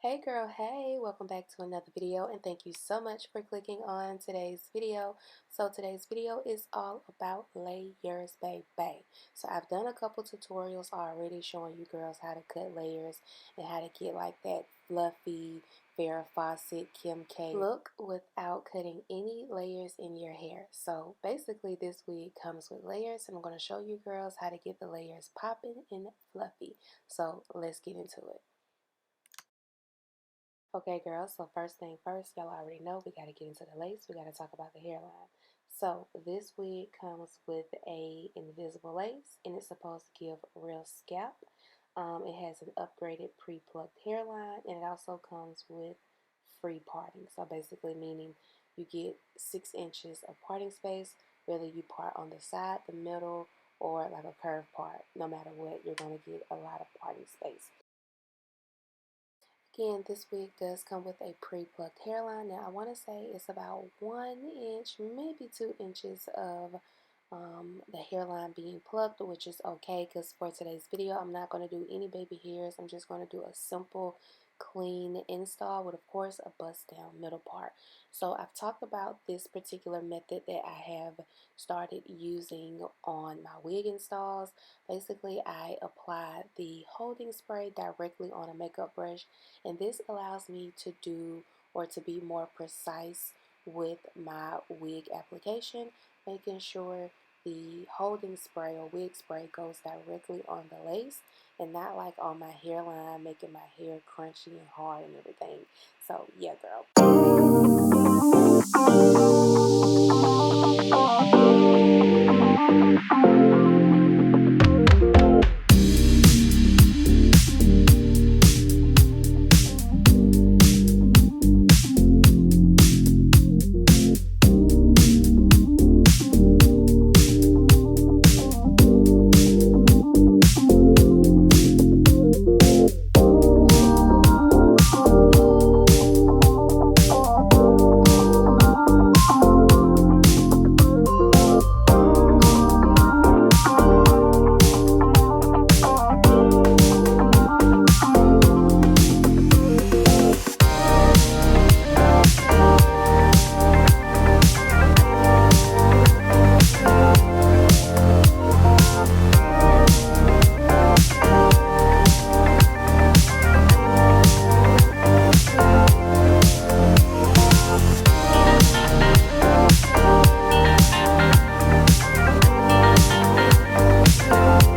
Hey girl, hey, welcome back to another video and thank you so much for clicking on today's video. So today's video is all about layers, baby. So I've done a couple tutorials already showing you girls how to cut layers and how to get like that fluffy, Farrah Fawcett, Kim K look without cutting any layers in your hair. So basically this wig comes with layers and I'm going to show you girls how to get the layers popping and fluffy. So let's get into it. Okay, girls, so first thing first, y'all already know we got to get into the lace. We got to talk about the hairline. So this wig comes with a invisible lace, and it's supposed to give real scalp. It has an upgraded pre-plucked hairline, and it also comes with free parting. So basically meaning you get 6 inches of parting space, whether you part on the side, the middle, or like a curved part. No matter what, you're going to get a lot of parting space. Again, this wig does come with a pre-plucked hairline. Now, I want to say it's about 1 inch, maybe 2 inches of the hairline being plucked, which is okay because for today's video, I'm not going to do any baby hairs. I'm just going to do a simple, clean install with, of course, a bust down middle part. So I've talked about this particular method that I have started using on my wig installs. Basically, I apply the holding spray directly on a makeup brush, and this allows me to do or to be more precise with my wig application, making sure the holding spray or wig spray goes directly on the lace and not like on my hairline, making my hair crunchy and hard and everything. So yeah, girl.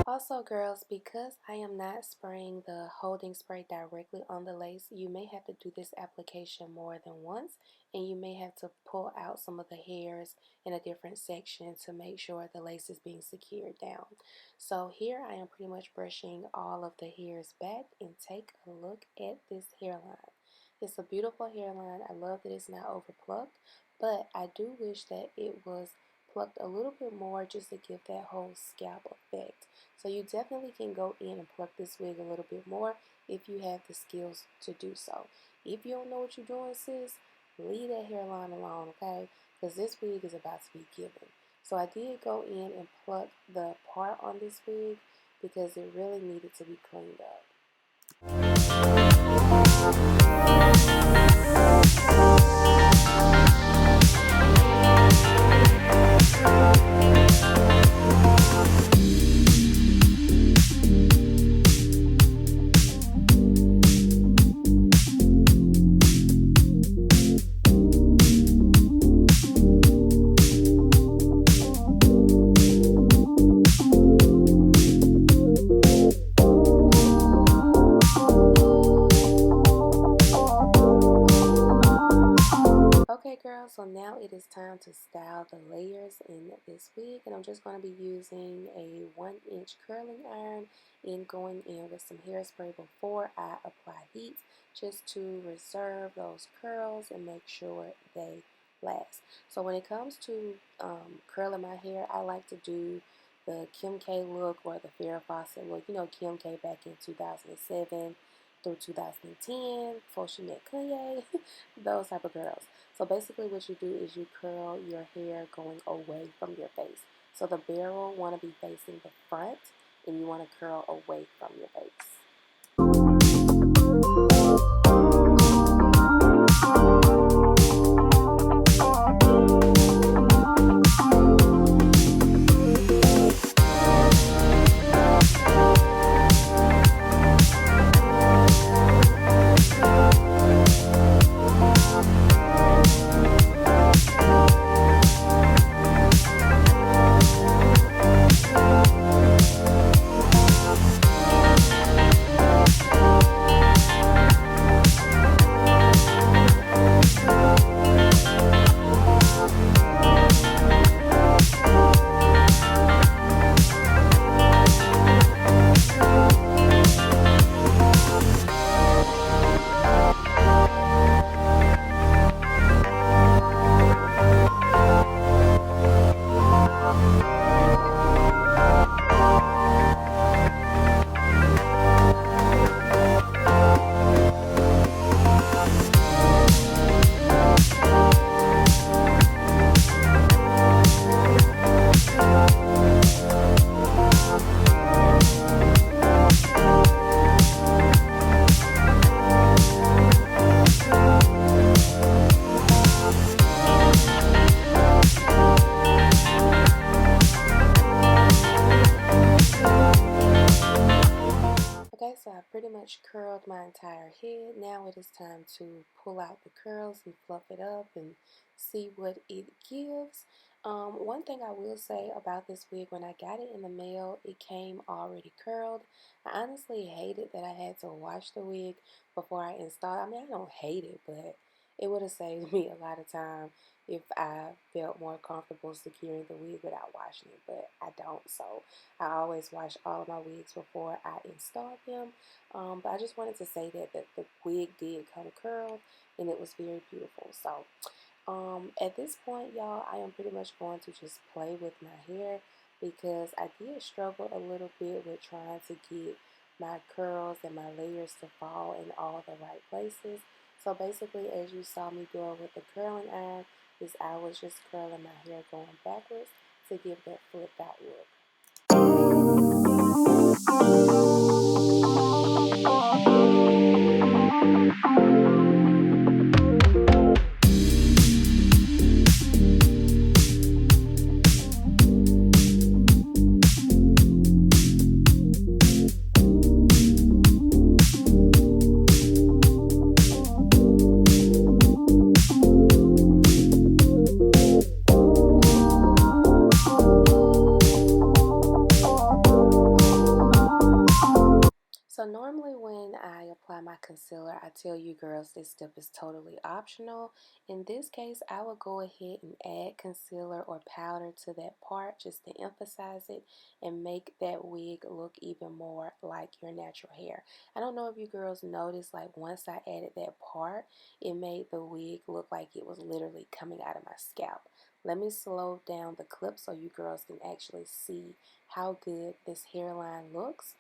Also, girls, because I am not spraying the holding spray directly on the lace, you may have to do this application more than once, and you may have to pull out some of the hairs in a different section to make sure the lace is being secured down. So here I am pretty much brushing all of the hairs back, and take a look at this hairline. It's a beautiful hairline. I love that it's not over plucked, but I do wish that it was plucked a little bit more just to give that whole scalp effect. So you definitely can go in and pluck this wig a little bit more if you have the skills to do so. If you don't know what you're doing, sis, leave that hairline alone, okay? Because this wig is about to be given. So I did go in and pluck the part on this wig because it really needed to be cleaned up. Okay, girls, so now it is time to style the layers in this wig, and I'm just going to be using a 1-inch curling iron and going in with some hairspray before I apply heat, just to reserve those curls and make sure they last. So when it comes to curling my hair, I like to do the Kim K look or the Farrah Fawcett look. You know, Kim K back in 2007 through 2010, before she met Kanye, those type of girls. So basically what you do is you curl your hair going away from your face. So the barrel want to be facing the front, and you want to curl away from your face. entire head. Now it is time to pull out the curls and fluff it up and see what it gives. One thing I will say about this wig, when I got it in the mail, it came already curled. I honestly hated that I had to wash the wig before I installed it. I mean, I don't hate it, but it would have saved me a lot of time if I felt more comfortable securing the wig without washing it, but I don't. So I always wash all of my wigs before I install them. But I just wanted to say that the wig did come curled and it was very beautiful. So at this point, y'all, I am pretty much going to just play with my hair because I did struggle a little bit with trying to get my curls and my layers to fall in all the right places. So basically, as you saw me doing with the curling iron, is I was just curling my hair going backwards to give that flipped out look. So normally when I apply my concealer, I tell you girls this step is totally optional. In this case, I will go ahead and add concealer or powder to that part just to emphasize it and make that wig look even more like your natural hair. I don't know if you girls noticed, like once I added that part, it made the wig look like it was literally coming out of my scalp. Let me slow down the clip so you girls can actually see how good this hairline looks.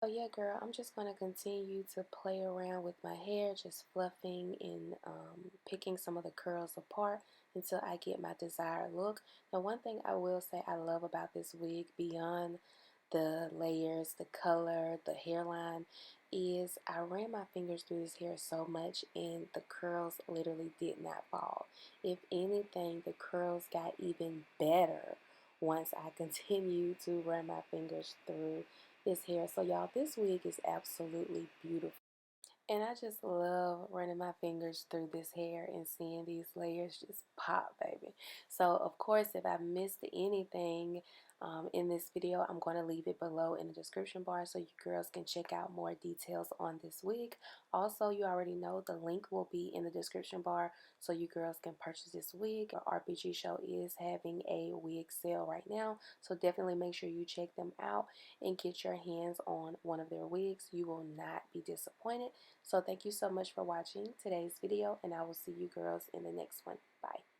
So yeah, girl, I'm just going to continue to play around with my hair, just fluffing and picking some of the curls apart until I get my desired look. Now, one thing I will say I love about this wig, beyond the layers, the color, the hairline, is I ran my fingers through this hair so much and the curls literally did not fall. If anything, the curls got even better once I continued to run my fingers through this hair. So y'all, this wig is absolutely beautiful. And I just love running my fingers through this hair and seeing these layers just pop, baby. So, of course, if I missed anything in this video, I'm going to leave it below in the description bar so you girls can check out more details on this wig. Also, you already know the link will be in the description bar so you girls can purchase this wig. RPG Show is having a wig sale right now, so definitely make sure you check them out and get your hands on one of their wigs. You will not be disappointed. So thank you so much for watching today's video, and I will see you girls in the next one. Bye.